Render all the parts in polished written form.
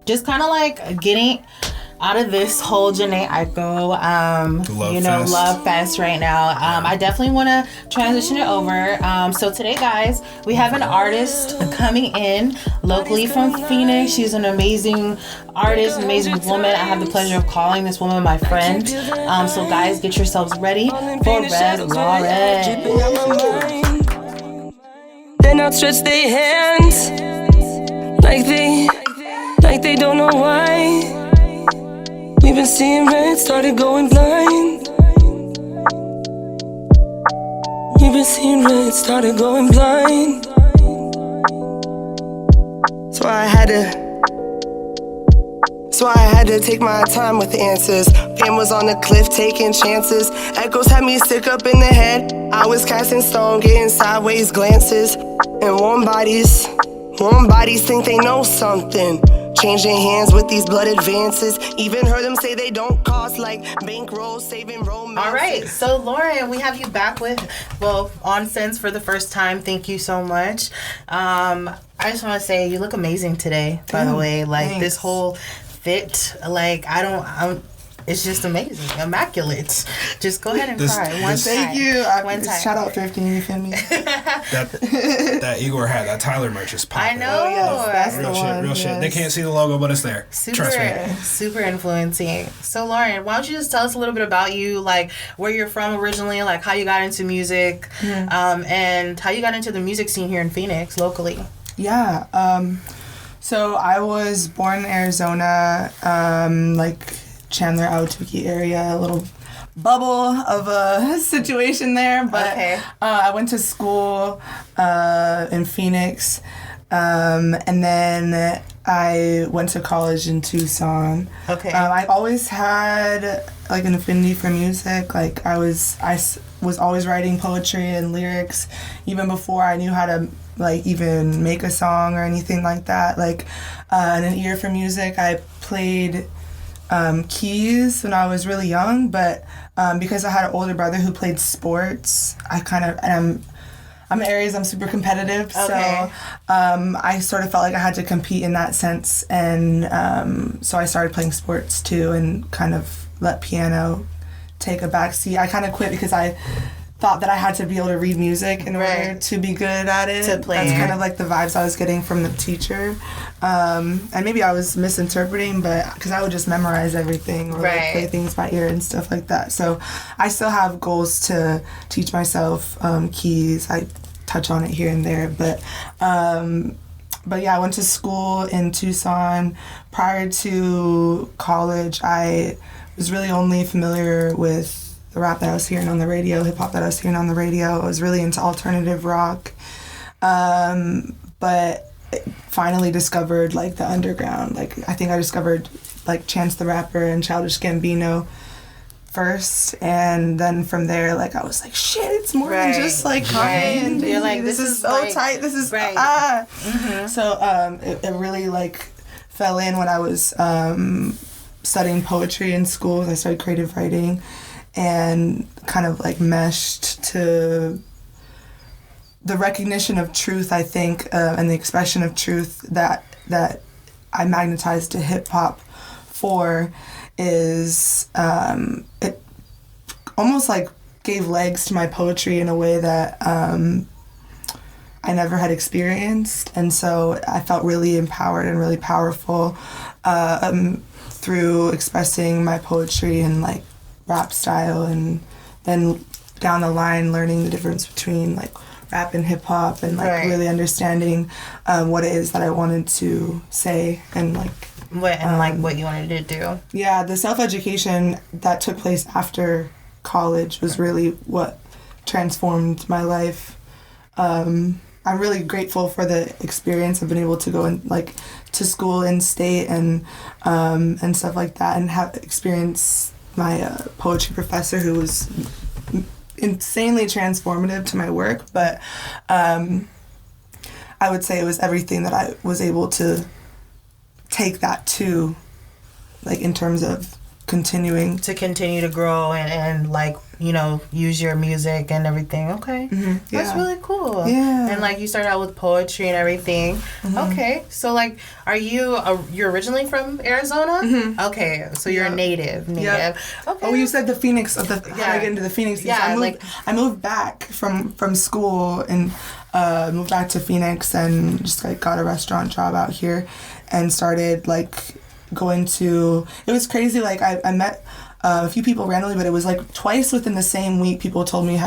just kind of like getting out of this whole Janae Aiko, love fest right now. I definitely want to transition it over. So today, guys, we have an artist coming in locally from Phoenix. She's an amazing artist, an amazing woman. I have the pleasure of calling this woman my friend. So guys, get yourselves ready for Red Lauren. Then outstretch their hands like they don't know why. We've been seeing red, started going blind. We've been seeing red, started going blind. So I had to take my time with the answers. Pain was on the cliff, taking chances. Echoes had me sick up in the head. I was casting stone, getting sideways glances. And warm bodies think they know something. Changing hands with these blood advances. Even heard them say they don't cost like bankroll, saving romance. All right, so Lauren, we have you back on Sense for the first time. Thank you so much. I just want to say you look amazing today, by the way. Like, thanks. This whole fit, like, it's just amazing, immaculate. Just go ahead and cry. Thank you. Shout out Thrifting, you feel me? that Igor hat, that Tyler merch is popping. I know. That's real shit. They can't see the logo, but it's there. Trust me. Super influencing. So Lauren, why don't you just tell us a little bit about you, like where you're from originally, like how you got into music, and how you got into the music scene here in Phoenix locally. Yeah. So I was born in Arizona, Chandler, Ahwatukee area, a little bubble of a situation there, but I went to school in Phoenix, and then I went to college in Tucson. I always had like an affinity for music. Like I was always writing poetry and lyrics even before I knew how to like even make a song or anything like that. Like and an ear for music. I played keys when I was really young, but because I had an older brother who played sports, I'm Aries, I'm super competitive, so I sort of felt like I had to compete in that sense, and so I started playing sports too and kind of let piano take a backseat. I kind of quit because I thought that I had to be able to read music in order to be good at it. To play. That's kind of like the vibes I was getting from the teacher. And maybe I was misinterpreting, but because I would just memorize everything or like play things by ear and stuff like that. So I still have goals to teach myself keys. I touch on it here and there, but yeah, I went to school in Tucson. Prior to college, I was really only familiar with the rap that I was hearing on the radio, hip-hop that I was hearing on the radio. I was really into alternative rock, but finally discovered like the underground. Like I think I discovered like Chance the Rapper and Childish Gambino first, and then from there, like I was like, shit, it's more than just like Kanye and You're like, this is so like, tight. This is So it really like fell in when I was studying poetry in school. I started creative writing, and kind of like meshed to the recognition of truth, I think, and the expression of truth that I magnetized to hip hop for is it almost like gave legs to my poetry in a way that I never had experienced, and so I felt really empowered and really powerful through expressing my poetry and like rap style, and then down the line learning the difference between like rap and hip hop, and like really understanding what it is that I wanted to say, and like what you wanted to do. Yeah, the self-education that took place after college was really what transformed my life. I'm really grateful for the experience. I've been able to go and like to school in state and stuff like that, and have experienced my poetry professor who was insanely transformative to my work. But I would say it was everything that I was able to take that to, like in terms of continuing to continue to grow and like, you know, use your music and everything. Okay. That's really cool. Yeah. And like you started out with poetry and everything. Okay. So like, are you're originally from Arizona? Okay. So you're a native. Okay. Oh, you said the Phoenix of the how I get into the Phoenix. Yeah. I moved back from school and moved back to Phoenix and just like got a restaurant job out here and started like going to, it was crazy. Like I met a few people randomly, but it was like twice within the same week. People told me,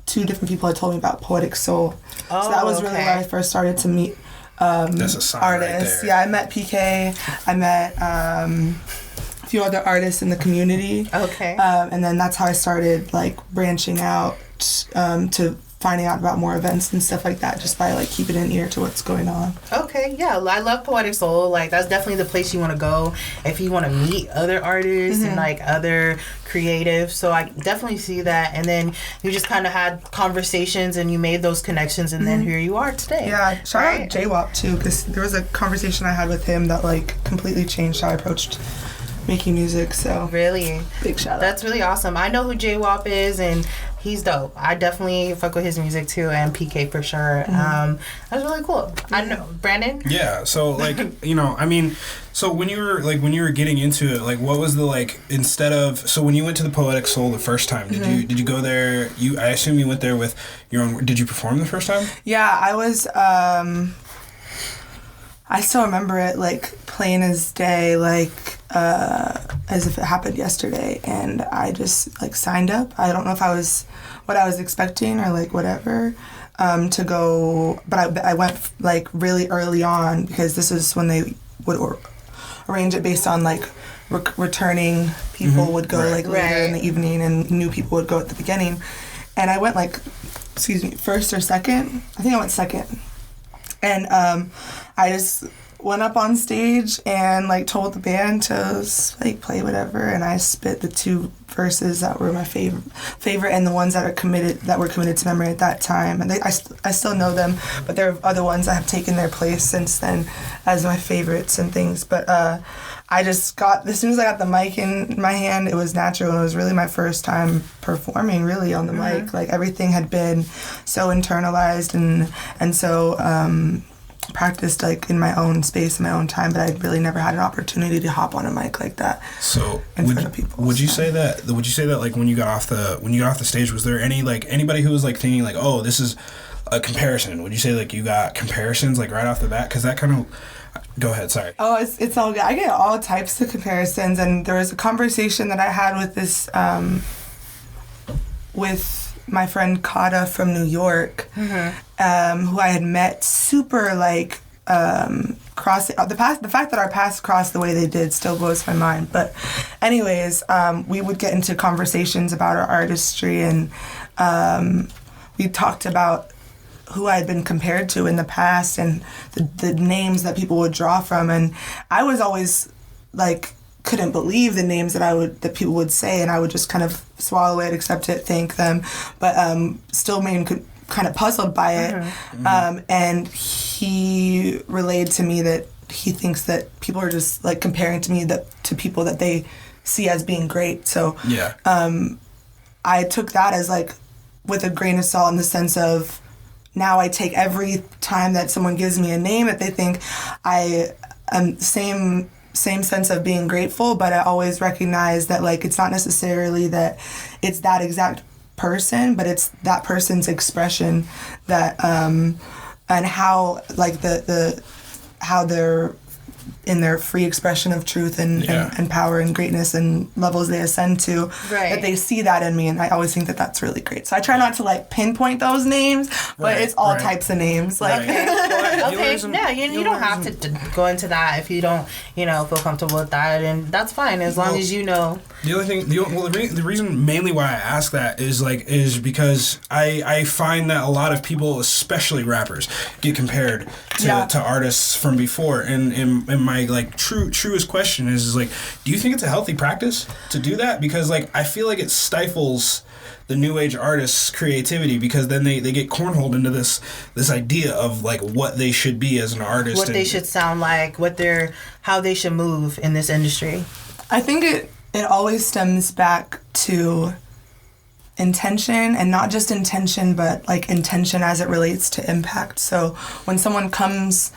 two different people had told me about Poetic Soul. So that was really where I first started to meet That's a sign artists. right there. Yeah, I met PK. I met a few other artists in the community. Okay. And then that's how I started like branching out to finding out about more events and stuff like that, just by like keeping an ear to what's going on. Okay, yeah, I love Poetic Soul. Like that's definitely the place you want to go if you want to meet other artists and like other creatives. So I definitely see that. And then you just kind of had conversations and you made those connections, and then here you are today. Yeah, shout out JWAP too, because there was a conversation I had with him that like completely changed how I approached making music. So really, big shout out. That's really awesome. I know who JWAP is, and he's dope. I definitely fuck with his music too, and PK for sure. That's really cool. I know Branden. Yeah. So like, you know, I mean, so when you were getting into it, like, what was the like so when you went to the Poetic Soul the first time, did you go there? I assume you went there with your own. Did you perform the first time? Yeah, I was. I still remember it like plain as day, like as if it happened yesterday, and I just like signed up. I don't know if I was what I was expecting or like whatever to go, but I went like really early on because this is when they would arrange it based on like returning people would go like later in the evening, and new people would go at the beginning, and I went like first or second. I think I went second. And I just went up on stage and like told the band to like play whatever, and I spit the two verses that were my favorite and the ones that were committed to memory at that time. And I still know them, but there are other ones that have taken their place since then as my favorites and things. But I just got, as soon as I got the mic in my hand, it was natural, and it was really my first time performing really on the mic. Like everything had been so internalized and so practiced like in my own space, in my own time, but I'd really never had an opportunity to hop on a mic like that. So in front of people. Would you say that like when you got off the stage, was there anybody who was like thinking like, oh, this is a comparison? Would you say like you got comparisons like right off the bat? Because that kind of, go ahead, sorry. Oh, it's all good. I get all types of comparisons, and there was a conversation that I had with this with my friend Kata from New York, who I had met super like the fact that our paths crossed the way they did still blows my mind. But anyways, we would get into conversations about our artistry, and we talked about who I had been compared to in the past and the names that people would draw from, and I was always like couldn't believe the names that people would say, and I would just kind of swallow it, accept it, thank them, but still remain kind of puzzled by it. And he relayed to me that he thinks that people are just like comparing to people that they see as being great. So I took that as like with a grain of salt, in the sense of now I take every time that someone gives me a name that they think I am same sense of being grateful, but I always recognize that like it's not necessarily that it's that exact person, but it's that person's expression that and how like the how they're in their free expression of truth and power and greatness and levels they ascend to, that they see that in me, and I always think that that's really great. So I try not to like pinpoint those names, but it's all types of names. Like you don't have to go into that if you don't feel comfortable with that, and that's fine as long as you know. The other thing, the reason mainly why I ask that is because I find that a lot of people, especially rappers, get compared to artists from before, and my like truest question is like, do you think it's a healthy practice to do that? Because like I feel like it stifles the new age artists' creativity, because then they get cornholed into this idea of like what they should be as an artist, what they should sound like, how they should move in this industry. I think it always stems back to intention, and not just intention, but like intention as it relates to impact. So when someone comes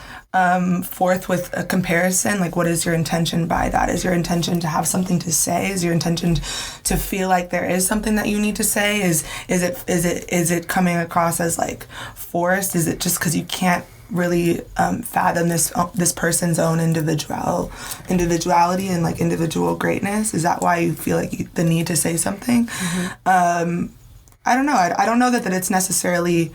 forth with a comparison, like what is your intention by that? Is your intention to have something to say? Is your intention to feel like there is something that you need to say? Is it coming across as like forced? Is it just because you can't really fathom this person's own individuality and like individual greatness? Is that why you feel like the need to say something? I don't know. I don't know that it's necessarily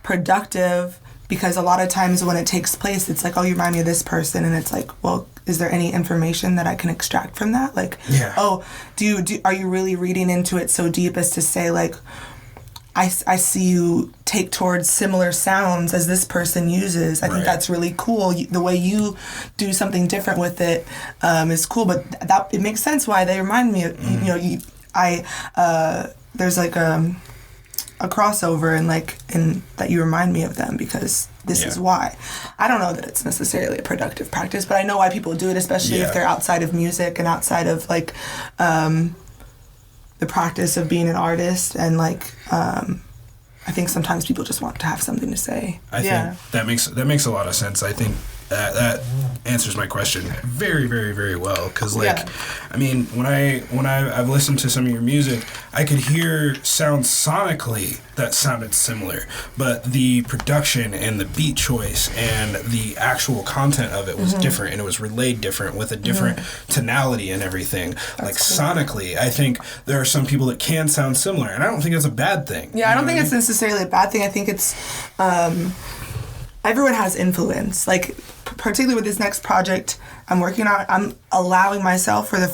productive, because a lot of times when it takes place, it's like, oh, you remind me of this person, and it's like, well, is there any information that I can extract from that? Like, oh, are you really reading into it so deep as to say like, I see you take towards similar sounds as this person uses. I think that's really cool. The way you do something different with it is cool, but that it makes sense why they remind me of, there's like a crossover and that you remind me of them because this is why. I don't know that it's necessarily a productive practice, but I know why people do it, especially if they're outside of music and outside of like the practice of being an artist, and like I think sometimes people just want to have something to say. I think that makes a lot of sense. I think that answers my question very, very, very well. Because I mean, when I've listened to some of your music, I could hear sounds sonically that sounded similar, but the production and the beat choice and the actual content of it was different, and it was relayed different with a different tonality and everything. That's cool. Sonically, I think there are some people that can sound similar, and I don't think it's a bad thing. Yeah, I don't think it's necessarily a bad thing. I think it's everyone has influence. Like, particularly with this next project I'm working on, I'm allowing myself not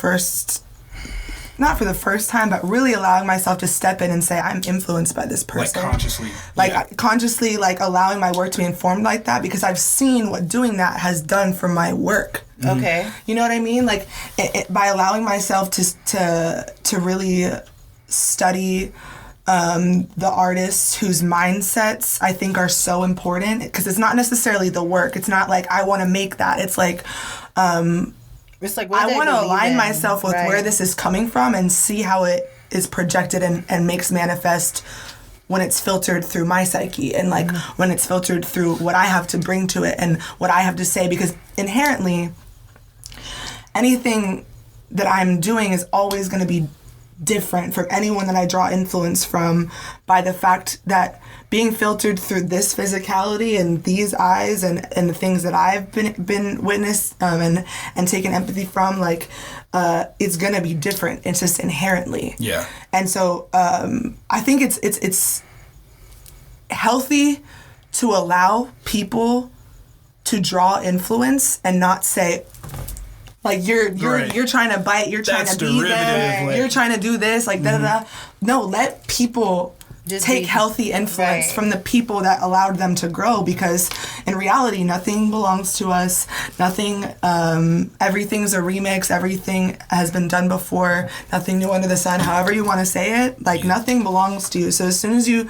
for the first time, but really allowing myself to step in and say, I'm influenced by this person. Consciously, like allowing my work to be informed like that, because I've seen what doing that has done for my work. Okay. You know what I mean? Like, by allowing myself to really study the artists whose mindsets I think are so important, because it's not necessarily the work. It's not like I want to make that. It's like it's like I want to align myself with where this is coming from and see how it is projected and makes manifest when it's filtered through my psyche, and like when it's filtered through what I have to bring to it and what I have to say, because inherently anything that I'm doing is always going to be different from anyone that I draw influence from, by the fact that being filtered through this physicality and these eyes and the things that I've been witnessed and taken empathy from, like it's gonna be different. It's just inherently. Yeah. And so I think it's healthy to allow people to draw influence and not say, like, you're trying to bite, you're trying to be them, you're trying to do this, like, da-da-da. No, let people just take healthy influence from the people that allowed them to grow, because in reality, nothing belongs to us. Nothing, everything's a remix. Everything has been done before. Nothing new under the sun, however you want to say it. Like, nothing belongs to you. So as soon as you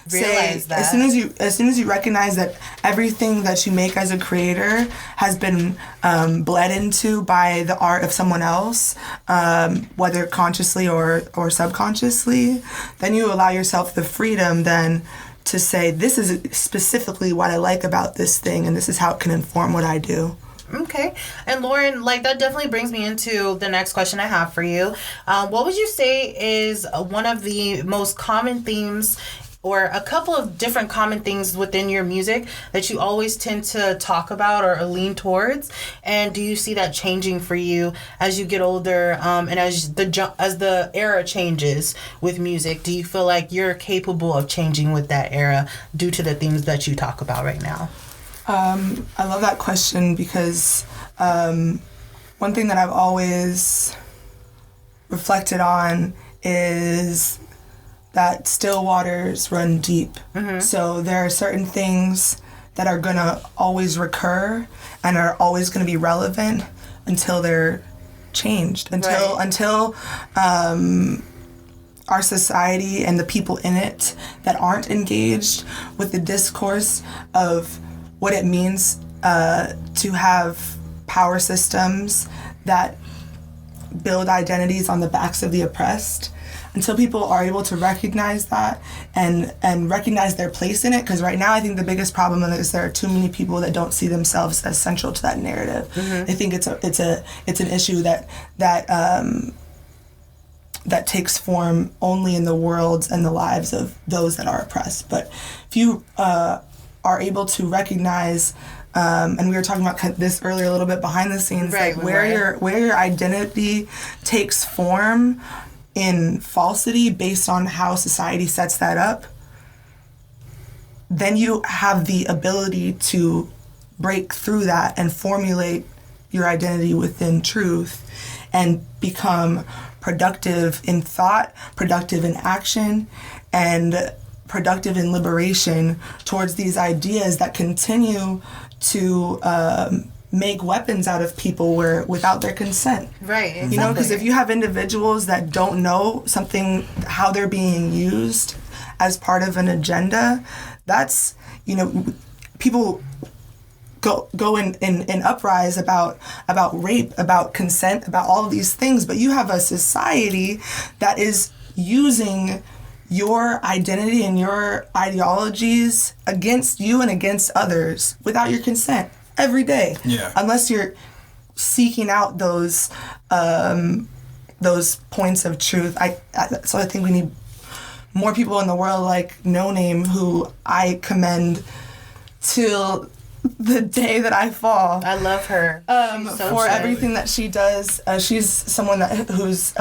as soon as you recognize that everything that you make as a creator has been bled into by the art of someone else, whether consciously or subconsciously, then you allow yourself the freedom then to say, this is specifically what I like about this thing, and this is how it can inform what I do. Okay. And Lauren, like, that definitely brings me into the next question I have for you. What would you say is one of the most common themes, or a couple of different common things within your music that you always tend to talk about or lean towards? And do you see that changing for you as you get older, and as the era changes with music? Do you feel like you're capable of changing with that era due to the themes that you talk about right now? I love that question, because one thing that I've always reflected on is that still waters run deep. Mm-hmm. So there are certain things that are going to always recur and are always going to be relevant until they're changed, until our society and the people in it that aren't engaged with the discourse of what it means to have power systems that build identities on the backs of the oppressed. Until people are able to recognize that and recognize their place in it, because right now I think the biggest problem is there are too many people that don't see themselves as central to that narrative. I think it's an issue that takes form only in the worlds and the lives of those that are oppressed. But if you are able to recognize, and we were talking about this earlier a little bit behind the scenes, like where your identity takes form in falsity based on how society sets that up, then you have the ability to break through that and formulate your identity within truth and become productive in thought, productive in action, and productive in liberation towards these ideas that continue to make weapons out of people without their consent. Right, exactly. You know, because if you have individuals that don't know something, how they're being used as part of an agenda, that's, you know, people go in uprise about rape, about consent, about all of these things, but you have a society that is using your identity and your ideologies against you and against others without your consent every day. Yeah. Unless you're seeking out those points of truth. So I think we need more people in the world like No Name, who I commend till the day that I fall. I love her. For everything that she does. She's someone whose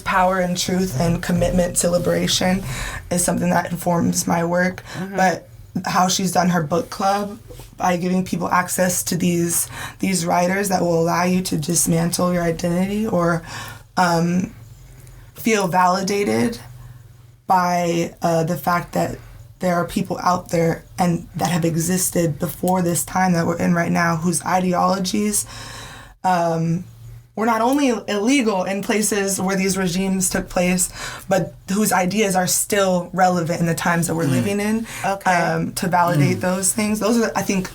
power and truth and commitment to liberation is something that informs my work. But how she's done her book club by giving people access to these writers that will allow you to dismantle your identity or feel validated by the fact that there are people out there and that have existed before this time that we're in right now whose ideologies were not only illegal in places where these regimes took place, but whose ideas are still relevant in the times that we're living in. To validate those things. Those are, I think,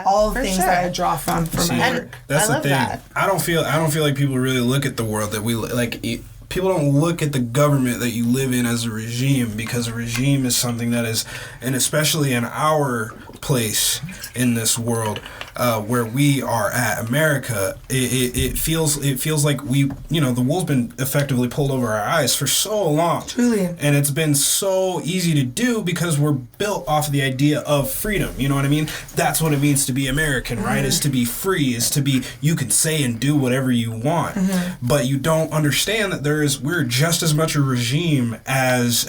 all things that I draw from my work. That's the thing. That. I don't feel like people really look at the world that we like. People don't look at the government that you live in as a regime, because a regime is something that is, and especially in our place in this world, where we are at, America, it feels like we, you know, the wool's been effectively pulled over our eyes for so long. Truly. And it's been so easy to do because we're built off of the idea of freedom. You know what I mean? That's what it means to be American, right? Is to be free, is to be, you can say and do whatever you want. But you don't understand that we're just as much a regime as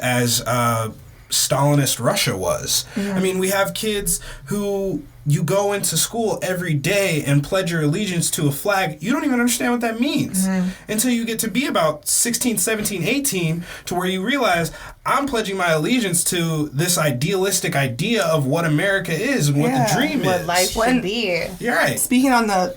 Stalinist Russia was. I mean, we have kids who you go into school every day and pledge your allegiance to a flag. You don't even understand what that means until you get to be about 16, 17, 18, to where you realize I'm pledging my allegiance to this idealistic idea of what America is and what the dream is. What life should be. You're right. Speaking on the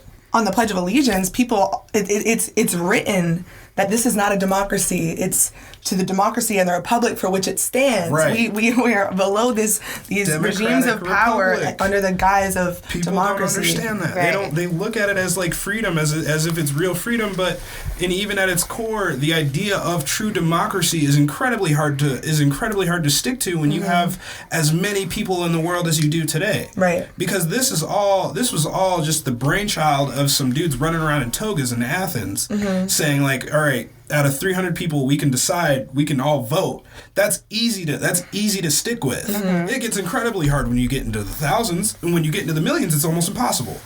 Pledge of Allegiance, people, it's written that this is not a democracy. It's to the democracy and the republic for which it stands. Right. We are below these regimes of power under the guise of people democracy. People don't understand that. Right. They look at it as like freedom, as if it's real freedom, but even at its core, the idea of true democracy is incredibly hard to stick to when you have as many people in the world as you do today. Right. Because this was all just the brainchild of some dudes running around in togas in Athens saying like, all right, out of 300 people, we can decide, we can all vote. That's easy to stick with. It gets incredibly hard when you get into the thousands, and when you get into the millions, it's almost impossible.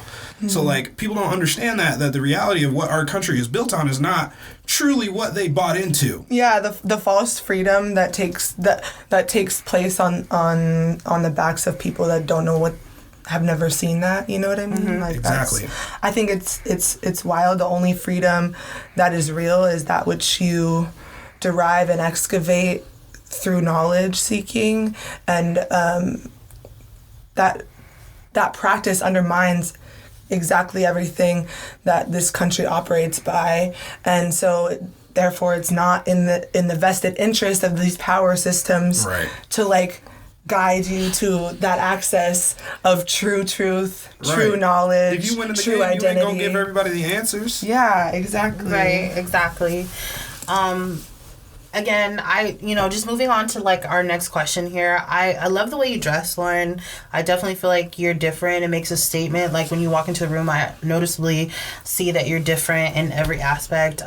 So like, people don't understand that the reality of what our country is built on is not truly what they bought into. Yeah, the false freedom that takes place on the backs of people that don't know what, have never seen that, you know what I mean? Like Exactly. I think it's wild. The only freedom that is real is that which you derive and excavate through knowledge seeking, and that practice undermines exactly everything that this country operates by, and so therefore it's not in the vested interest of these power systems to like guide you to that access of true truth, true knowledge, if you win in the true game, identity. you ain't gonna give everybody the answers. Yeah, exactly. Right, exactly. Again, just moving on to like our next question here. I love the way you dress, Lauren. I definitely feel like you're different. It makes a statement. Like when you walk into the room, I noticeably see that you're different in every aspect.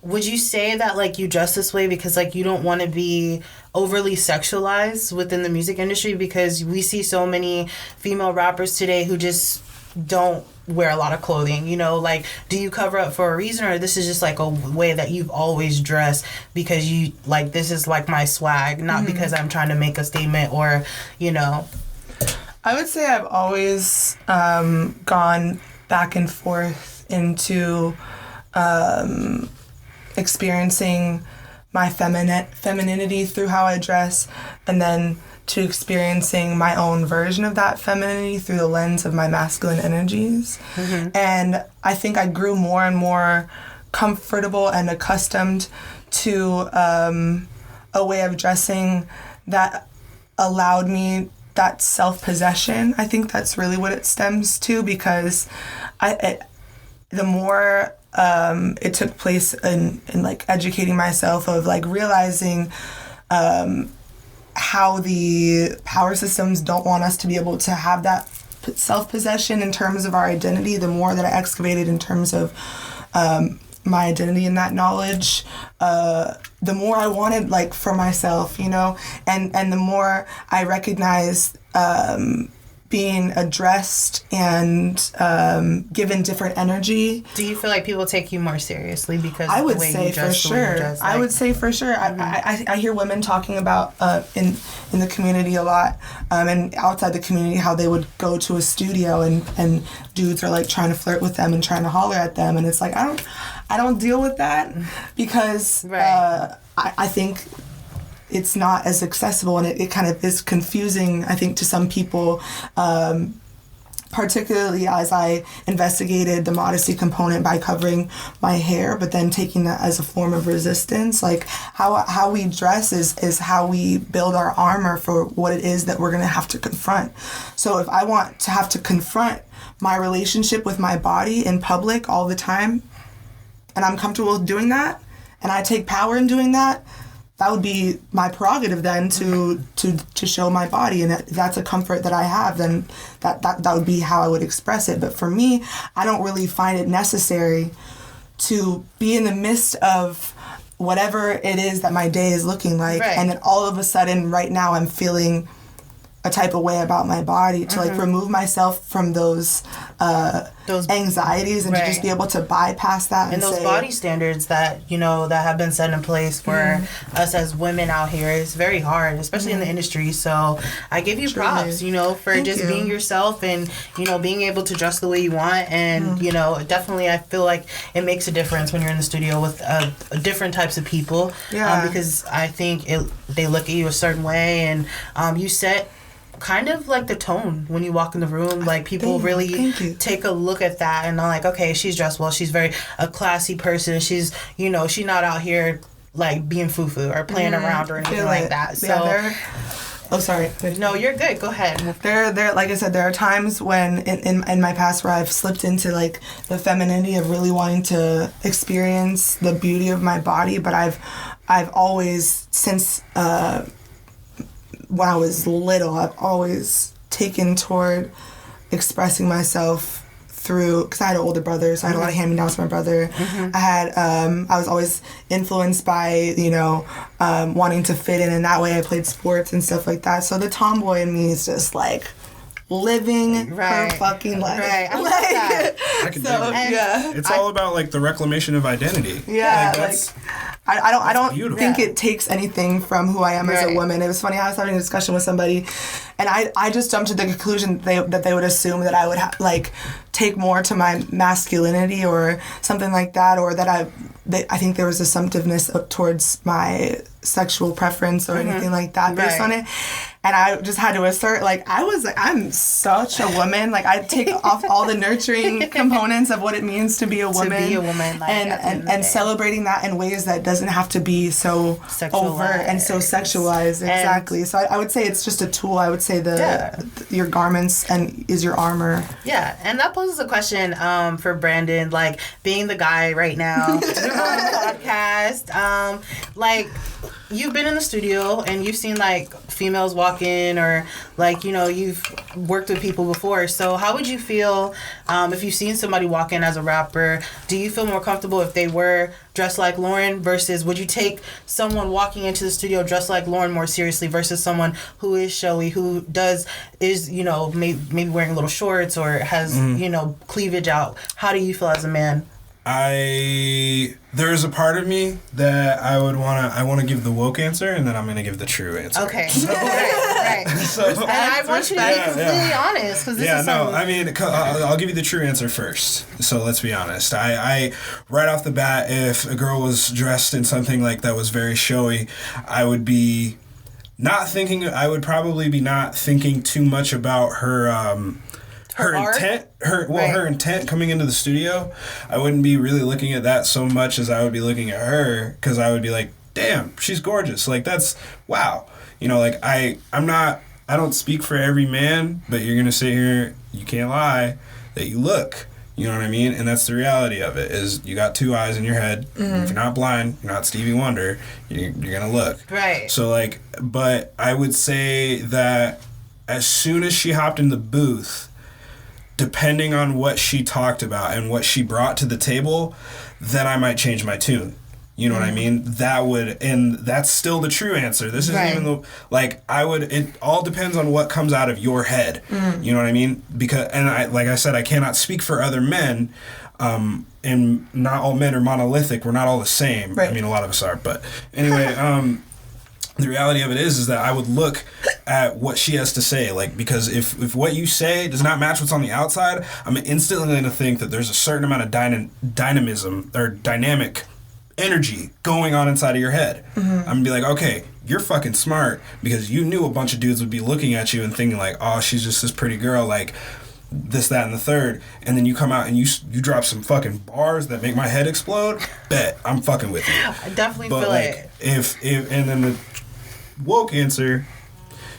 Would you say that like you dress this way because like you don't want to be overly sexualized within the music industry? Because we see so many female rappers today who just don't wear a lot of clothing, like, do you cover up for a reason, or this is just like a way that you've always dressed because you like, this is like my swag, not because I'm trying to make a statement or I would say I've always gone back and forth into experiencing my femininity through how I dress, and then to experiencing my own version of that femininity through the lens of my masculine energies. And I think I grew more and more comfortable and accustomed to a way of dressing that allowed me that self-possession. I think that's really what it stems to, because the more it took place in like educating myself, of like realizing how the power systems don't want us to be able to have that self-possession in terms of our identity, the more that I excavated in terms of my identity and that knowledge, the more I wanted like for myself, and the more I recognized being addressed and given different energy. Do you feel like people take you more seriously because I of would the way say you dress, for the way you sure. dress, I would say for sure. I hear women talking about in the community a lot, and outside the community, how they would go to a studio and dudes are like trying to flirt with them and trying to holler at them, and it's like I don't deal with that, because I think it's not as accessible, and it kind of is confusing, I think, to some people, particularly as I investigated the modesty component by covering my hair, but then taking that as a form of resistance. Like how we dress is how we build our armor for what it is that we're going to have to confront. So if I want to have to confront my relationship with my body in public all the time, and I'm comfortable with doing that, and I take power in doing that, that would be my prerogative then to show my body, and that's a comfort that I have, then that would be how I would express it. But for me, I don't really find it necessary to be in the midst of whatever it is that my day is looking like, and then all of a sudden right now I'm feeling a type of way about my body, to like remove myself from those anxieties and to just be able to bypass that and those body standards that that have been set in place for us as women out here is very hard, especially in the industry. So I give you props, for Thank just you. being yourself and being able to dress the way you want, and definitely I feel like it makes a difference when you're in the studio with different types of people, because I think they look at you a certain way, and you set kind of like the tone when you walk in the room. Like people really take a look at that and they're like, okay, she's dressed well, she's very a classy person, she's she's not out here like being foo-foo or playing around or anything like that. So sorry. No, you're good. Go ahead. There, like I said, there are times when in my past where I've slipped into like the femininity of really wanting to experience the beauty of my body, but I've always, since when I was little, I've always taken toward expressing myself through, because I had an older brother, so I had a lot of hand-me-downs from my brother. I had, I was always influenced by, wanting to fit in, and that way I played sports and stuff like that. So the tomboy in me is just like living her fucking life. Right. I love that. I can do it. It's all about like the reclamation of identity. Yeah, I don't beautiful. think it takes anything from who I am as a woman. It was funny, I was having a discussion with somebody, and I just jumped to the conclusion that they would assume that I would take more to my masculinity or something like that, or that I think there was assumptiveness towards my sexual preference or anything like that based on it. and I just had to assert, like, I'm such a woman. Like, I take off all the nurturing components of what it means to be a woman. To be a woman, like, and celebrating that in ways that doesn't have to be so overt and so sexualized. Exactly. So I would say it's just a tool. I would say your garments is your armor. Yeah, and that poses a question for Branden, like, being the guy right now on the podcast. Like, you've been in the studio and you've seen, like, females walk in, or, like, you know, you've worked with people before. So how would you feel if you've seen somebody walk in as a rapper? Do you feel more comfortable if they were dressed like Lauren, versus would you take someone walking into the studio dressed like Lauren more seriously versus someone who is showy, who is, you know, maybe wearing little shorts or has, you know, cleavage out? How do you feel as a man? There's a part of me that I want to give the woke answer, and then I'm going to give the true answer. Okay. So, right. So, and I want you to be completely honest, because this is something... I mean, I'll give you the true answer first. So let's be honest. I right off the bat, if a girl was dressed in something like that was very showy, I would be probably be not thinking too much about her intent, her intent coming into the studio. I wouldn't be really looking at that so much as I would be looking at her, because I would be like, damn, she's gorgeous. Like, that's, wow. You know, like, I don't speak for every man, but you're going to sit here, you can't lie, that you look. You know what I mean? And that's the reality of it, is you got two eyes in your head. Mm-hmm. If you're not blind, you're not Stevie Wonder, you're going to look. Right. So, like, but I would say that as soon as she hopped in the booth, depending on what she talked about and what she brought to the table, then I might change my tune. You know what I mean? And that's still the true answer. This isn't even it all depends on what comes out of your head. You know what I mean? Because, and like I said, I cannot speak for other men, and not all men are monolithic. We're not all the same. Right. I mean, a lot of us are, but anyway, the reality of it is that I would look at what she has to say, like, because if what you say does not match what's on the outside, I'm instantly going to think that there's a certain amount of dynamism or dynamic energy going on inside of your head. Mm-hmm. I'm going to be like, okay, you're fucking smart, because you knew a bunch of dudes would be looking at you and thinking like, oh, she's just this pretty girl, like this, that, and the third, and then you come out and you drop some fucking bars that make my head explode. Bet I'm fucking with you. I definitely but feel like, it. If and then the woke answer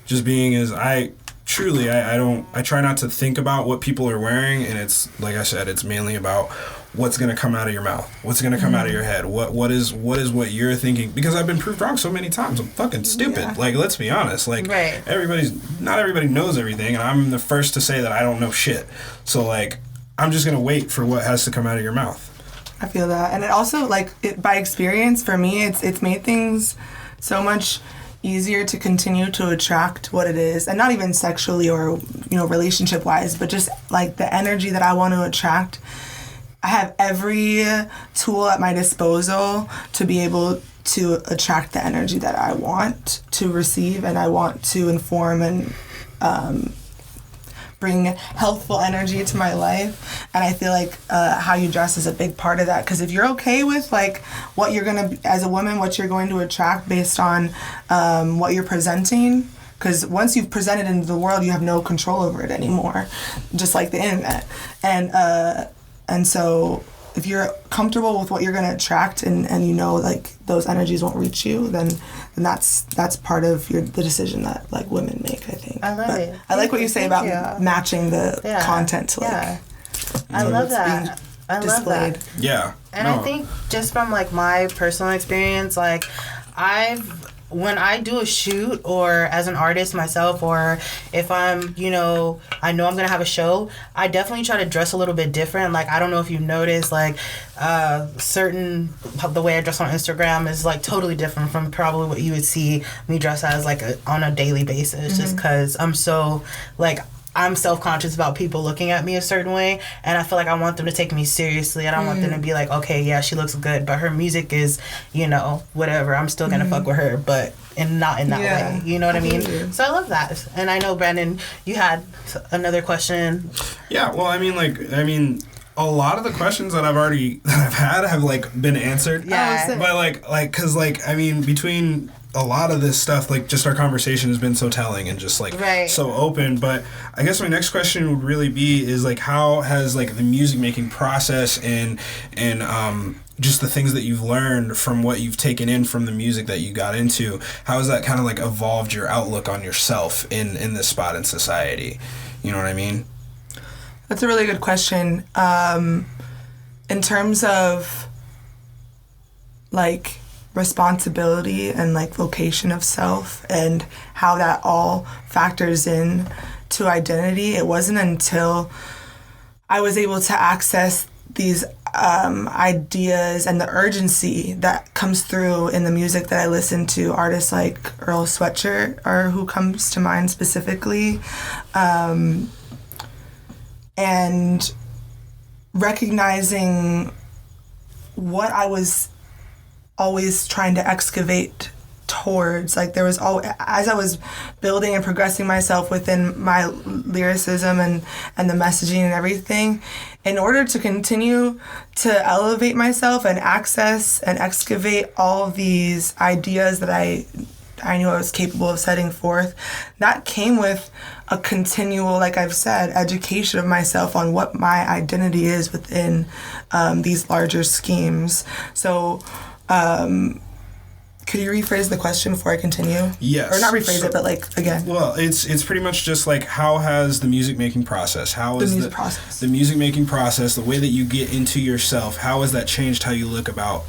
just being is I try not to think about what people are wearing, and it's like I said, it's mainly about what's going to come out of your mouth, what's going to come out of your head, what is what you're thinking, because I've been proved wrong so many times. I'm fucking stupid. Like, let's be honest, like, not everybody knows everything, and I'm the first to say that I don't know shit. So like, I'm just going to wait for what has to come out of your mouth. I feel that. And it also, like, by experience, for me, it's made things so much easier to continue to attract what it is, and not even sexually or, you know, relationship wise, but just like the energy that I want to attract. I have every tool at my disposal to be able to attract the energy that I want to receive, and I want to inform and bring healthful energy to my life. And I feel like how you dress is a big part of that, because if you're okay with like what you're gonna, as a woman, what you're going to attract based on what you're presenting, because once you've presented into the world, you have no control over it anymore, just like the internet. And so if you're comfortable with what you're going to attract, and you know, like, those energies won't reach you, then that's part of the decision that, like, women make, I think. I love it. I like what you say about matching the content to, like, I love that. I love that. Yeah. And I think just from, like, my personal experience, like, when I do a shoot, or as an artist myself, or if I'm, you know, I know I'm going to have a show, I definitely try to dress a little bit different. Like, I don't know if you've noticed, like, the way I dress on Instagram is, like, totally different from probably what you would see me dress as, like, on a daily basis, just because I'm so, like, I'm self-conscious about people looking at me a certain way, and I feel like I want them to take me seriously. I don't want them to be like, okay, yeah, she looks good, but her music is, you know, whatever. I'm still gonna fuck with her, but not in that way. You know what I mean? So I love that. And I know, Branden, you had another question. Yeah, well, I mean, a lot of the questions that I've had have, like, been answered. Yeah. But, like, cause, like, I mean, between a lot of this stuff, like just our conversation has been so telling and just like so open. But I guess my next question would really be is like, how has like the music making process and just the things that you've learned from what you've taken in from the music that you got into, how has that kind of like evolved your outlook on yourself in this spot in society? You know what I mean? That's a really good question. In terms of like responsibility and like vocation of self and how that all factors in to identity, it wasn't until I was able to access these ideas and the urgency that comes through in the music that I listen to. Artists like Earl Sweatshirt are who comes to mind specifically. And recognizing what I was always trying to excavate towards. Like there was as I was building and progressing myself within my lyricism and the messaging and everything, in order to continue to elevate myself and access and excavate all of these ideas that I knew I was capable of setting forth, that came with a continual, like I've said, education of myself on what my identity is within these larger schemes. So could you rephrase the question before I continue? Yes. Or not rephrase it, but like again. Well, it's pretty much just like, how has the music making process, the music making process, the way that you get into yourself, how has that changed how you look about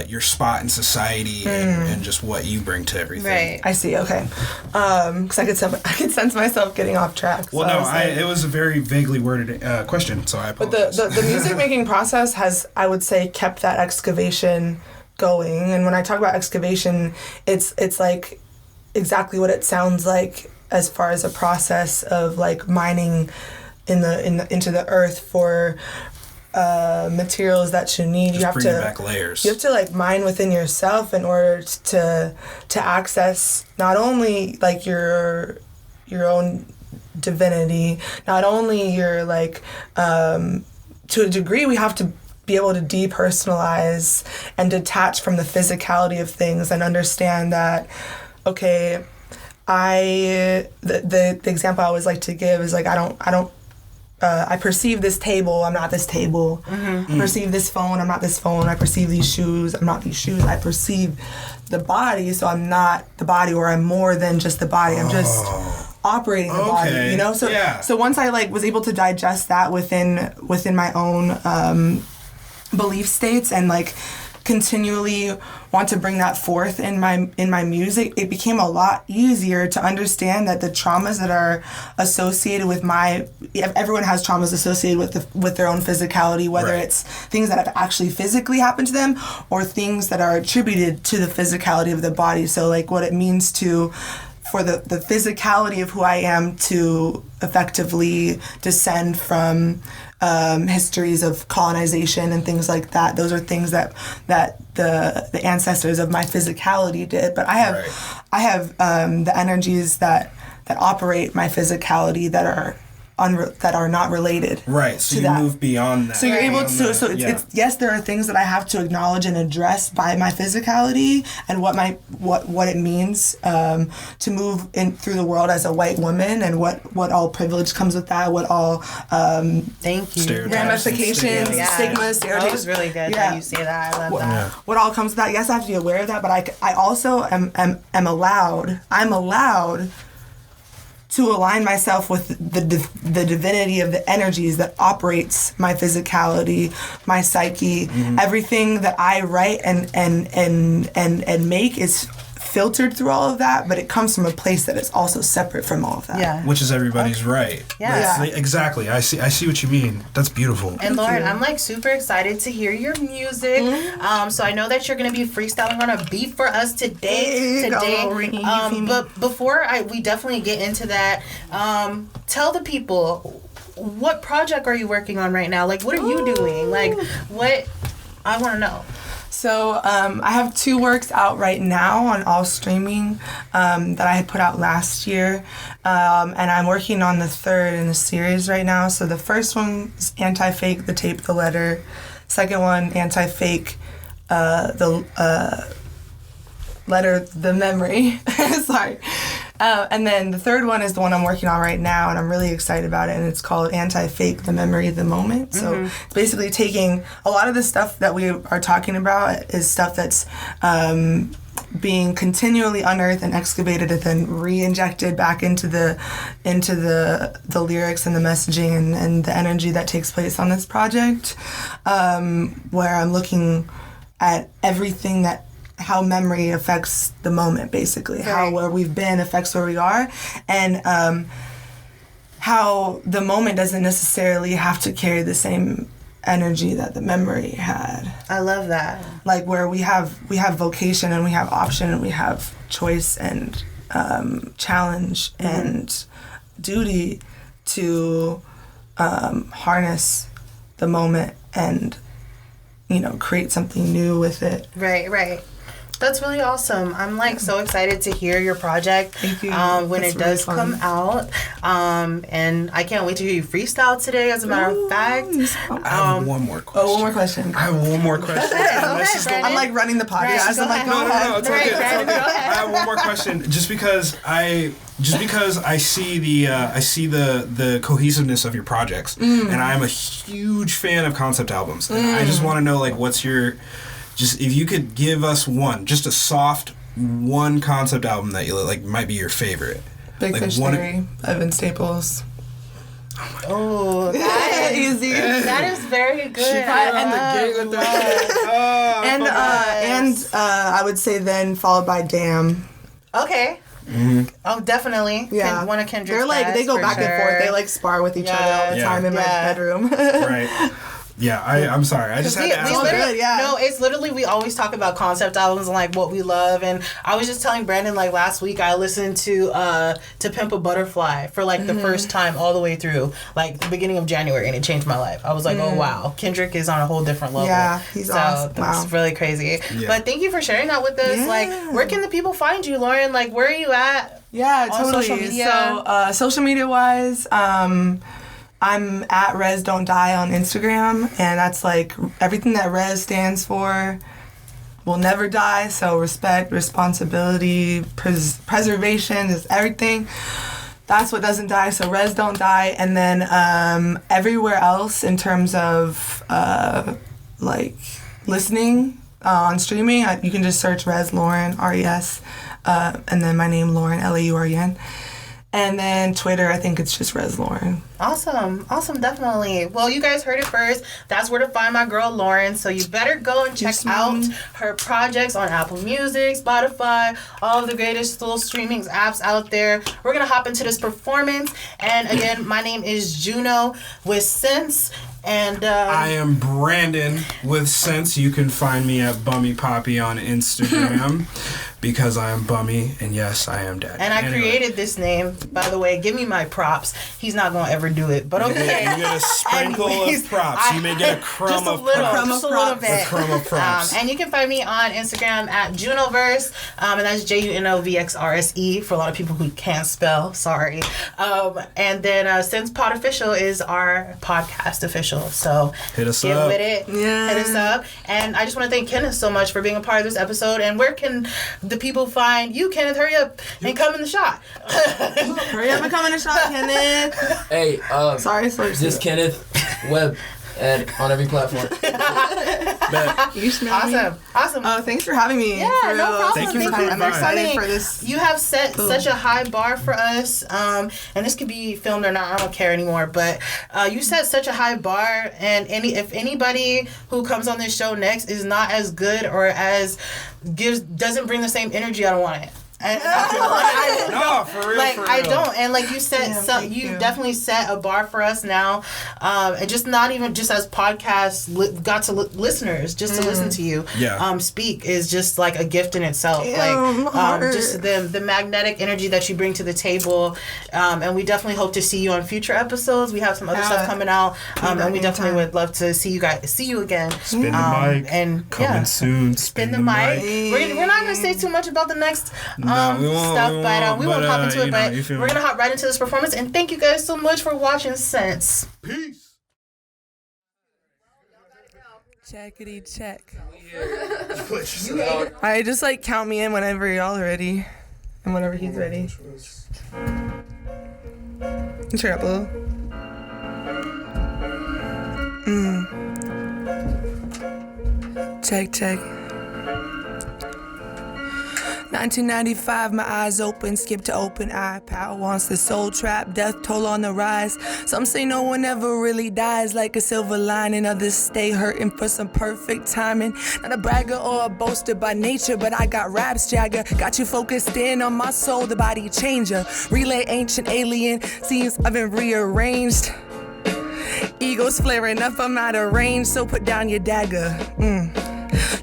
your spot in society and just what you bring to everything? Right. I see. Okay. Because I could sense myself getting off track. Well, so it was a very vaguely worded question, so I apologize. But the music making process has, I would say, kept that excavation going. And when I talk about excavation, it's like exactly what it sounds like, as far as a process of like mining into the earth for materials that you need. Just you have bringing to back layers. You have to like mine within yourself in order to access not only like your own divinity, not only your like to a degree we have to be able to depersonalize and detach from the physicality of things and understand that, okay, the example I always like to give is like, I perceive this table, I'm not this table. Mm-hmm. I perceive this phone, I'm not this phone. I perceive these shoes, I'm not these shoes. I perceive the body, so I'm not the body, or I'm more than just the body. I'm just operating the body, you know? So once I like was able to digest that within my own belief states and like continually want to bring that forth in my music, it became a lot easier to understand that the traumas that are associated with everyone has traumas associated with their own physicality, whether it's things that have actually physically happened to them or things that are attributed to the physicality of the body. So like what it means for the physicality of who I am to effectively descend from histories of colonization and things like that. Those are things that the ancestors of my physicality did. But I have the energies that operate my physicality that are not related. Right. So you move beyond that. So you're able to. So it's yes, there are things that I have to acknowledge and address by my physicality and what it means to move in through the world as a white woman, and what all privilege comes with that. What all thank you ramifications, stigmas, stereotypes. That was really good. How you say that. I love that. What all comes with that? Yes, I have to be aware of that, but I also am allowed. I'm allowed to align myself with the divinity of the energies that operates my physicality, my psyche. Everything that I write and make is filtered through all of that, but it comes from a place that is also separate from all of that. Yeah. Which is everybody's right. Yeah. Exactly. I see what you mean. That's beautiful. And Lauren, I'm like super excited to hear your music. So I know that you're going to be freestyling on a beat for us today. But before we definitely get into that, tell the people, what project are you working on right now? Like, what are you doing? Like, what? I want to know. So I have 2 works out right now on all streaming that I had put out last year. And I'm working on the 3rd in the series right now. So the first one is Anti-Fake, the Tape, the Letter. Second one, Anti-Fake, the letter, the memory. Sorry. And then the third one is the one I'm working on right now, and I'm really excited about it, and it's called Anti-Fake, the Memory of the Moment. So it's basically taking a lot of the stuff that we are talking about is stuff that's being continually unearthed and excavated and then re-injected back into the lyrics and the messaging and the energy that takes place on this project, where I'm looking at everything that how memory affects the moment, basically. How where we've been affects where we are, and how the moment doesn't necessarily have to carry the same energy that the memory had. I love that. Like where we have vocation and we have option and we have choice and challenge and duty to harness the moment and, you know, create something new with it. Right. That's really awesome. I'm like so excited to hear your project. Thank you. When it does come out. And I can't wait to hear you freestyle today, as a matter of fact. I have one more question. Oh, one more question. I have one more question. I'm like running the podcast. Right, I'm like, go ahead. No, it's okay. I have one more question. Just because I see the cohesiveness of your projects, and I'm a huge fan of concept albums. And I just want to know, like, what's your, just if you could give us just a soft one concept album that you like might be your favorite. Big like Fish Theory, Evan Staples. Oh, that is easy. That is very good. And I would say then followed by Damn. Okay. Oh, definitely. Yeah. One of Kendrick's. They're like, they go back and forth. They like spar with each other all the time in my bedroom. Right. Yeah, I'm sorry. I just had to ask that. No, it's literally, we always talk about concept albums and like what we love. And I was just telling Branden, like last week, I listened to Pimp a Butterfly for like the first time all the way through, like the beginning of January, and it changed my life. I was like, oh wow, Kendrick is on a whole different level. Yeah, he's awesome. That's really crazy. Yeah. But thank you for sharing that with us. Yeah. Like, where can the people find you, Lauren? Like, where are you at? Yeah, on totally. Social media? So, social media wise, I'm at Resdontdie on Instagram, and that's like everything that Res stands for will never die. So respect, responsibility, preservation is everything. That's what doesn't die. So Resdontdie, and then everywhere else in terms of like listening on streaming, you can just search Res Lauren, R-E-S, and then my name Lauren, L-A-U-R-E-N. And then Twitter, I think it's just Res Lauren. Awesome, definitely. Well, you guys heard it first. That's where to find my girl Lauren. So you better go and check out her projects on Apple Music, Spotify, all of the greatest little streaming apps out there. We're going to hop into this performance. And again, my name is Juno with Sense. And I am Branden with Sense. You can find me at Bummy Poppy on Instagram because I am Bummy, and yes, I am Daddy. And I created this name, by the way. Give me my props. He's not going to ever do it, but okay. You get a sprinkle of props. You may get a crumb of props. Just a little bit. A crumb of props. And you can find me on Instagram at Junoverse, and that's JUNOVXRSE for a lot of people who can't spell. Sorry. And then Sense Pod Official is our podcast official. So hit us get up. with it. Yeah. Hit us up. And I just want to thank Kenneth so much for being a part of this episode. And where can the people find you, Kenneth? Hurry up and come in the shot. Hurry up and come in the shot, Kenneth. Hey, sorry. Just Kenneth Webb on every platform. You smell me? Awesome. Oh, thanks for having me. Yeah, no problem. Thank you for I'm excited for this. You have set such a high bar for us, and this could be filmed or not, I don't care anymore, but you set such a high bar, and if anybody who comes on this show next is not as good or doesn't bring the same energy, I don't want it. And no, for real. I don't. And like you said, you definitely set a bar for us now. And just not even just as podcasts got to listeners, just to listen to you speak is just like a gift in itself. Just the magnetic energy that you bring to the table. And we definitely hope to see you on future episodes. We have some other stuff coming out. And we definitely would love to see you again. Spin the mic. And coming soon. Spin the mic. We're not going to say too much about the next stuff, but we won't hop into it. But we're gonna hop right into this performance. And thank you guys so much for watching Sense. Peace. Checkity check. Glitch. Alright, just like count me in whenever y'all are ready. And whenever he's ready. Turn up a little. Check, check. 1995, my eyes open, skip to open eye. Power wants the soul trap, death toll on the rise. Some say no one ever really dies, like a silver lining. Others stay hurting for some perfect timing. Not a bragger or a boaster by nature, but I got raps, Jagger. Got you focused in on my soul, the body changer. Relay ancient alien, scenes I've been rearranged. Egos flaring up, I'm out of range, so put down your dagger.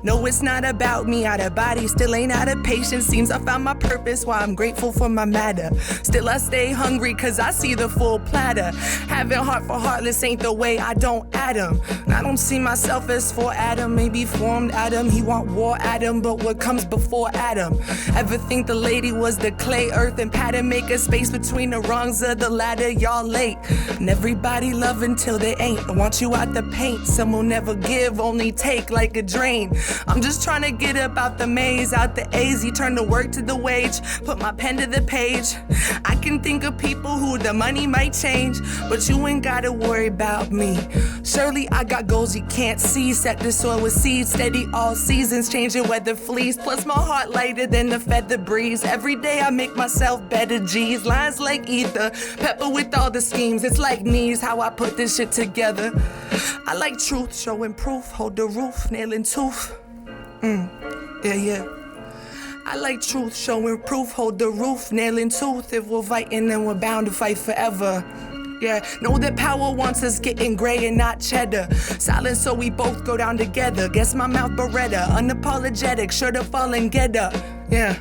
No, it's not about me, out of body, still ain't out of patience. Seems I found my purpose, why I'm grateful for my matter. Still I stay hungry, cause I see the full platter. Having heart for heartless ain't the way, I don't atom. I don't see myself as for Adam, maybe formed Adam. He want war Adam, but what comes before Adam? Ever think the lady was the clay, earth, and pattern? Make a space between the rungs of the ladder, y'all late. And everybody love until they ain't. I want you out the paint, some will never give, only take like a drain. I'm just trying to get up out the maze, out the AZ, turn the work to the wage, put my pen to the page. I can think of people who the money might change, but you ain't gotta worry about me. Surely I got goals you can't see, set the soil with seeds, steady all seasons, changing weather fleece. Plus my heart lighter than the feather breeze. Every day I make myself better, G's. Lines like ether, pepper with all the schemes. It's like knees, how I put this shit together. I like truth, showing proof, hold the roof, nailing tooth. Yeah. I like truth, showing proof, hold the roof, nailing tooth. If we're fighting, then we're bound to fight forever. Yeah, know that power wants us getting gray and not cheddar. Silence so we both go down together. Guess my mouth Beretta, unapologetic, sure to fall and get up. Yeah,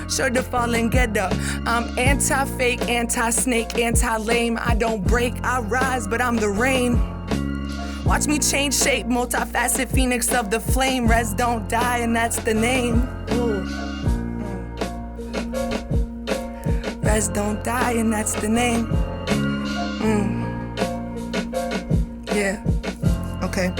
sure to fall and get up. I'm anti-fake, anti-snake, anti-lame. I don't break, I rise, but I'm the rain. Watch me change shape, multifaceted phoenix of the flame. Resdontdie, and that's the name. Ooh. Resdontdie, and that's the name. Yeah. Okay.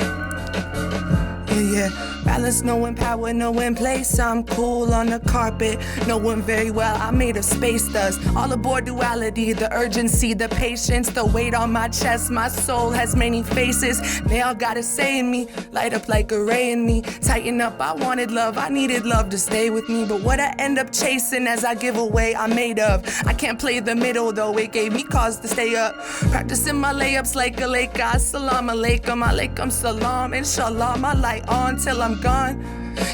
Yeah. Balance, knowing power, knowing place. I'm cool on the carpet, knowing very well I made of space does. All aboard duality, the urgency, the patience, the weight on my chest. My soul has many faces. They all got a say in me, light up like a ray in me. Tighten up, I wanted love, I needed love to stay with me. But what I end up chasing as I give away, I'm made of. I can't play the middle though, it gave me cause to stay up. Practicing my layups like a lake. Assalamu alaikum, alaikum salam. Inshallah, my light on till I'm gone.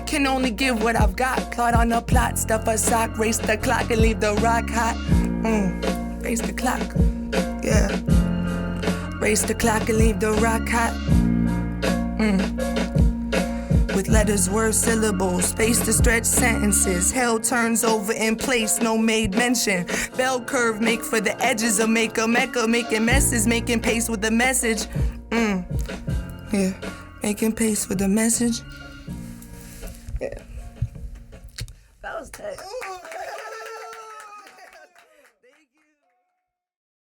Can only give what I've got. Plot on a plot, stuff a sock, race the clock and leave the rock hot. Race the clock, yeah. Race the clock and leave the rock hot. With letters, words, syllables, space to stretch sentences. Hell turns over in place, no made mention. Bell curve make for the edges of make a mecca, making messes, making pace with the message. Yeah, making pace with the message. Yeah. That was tight.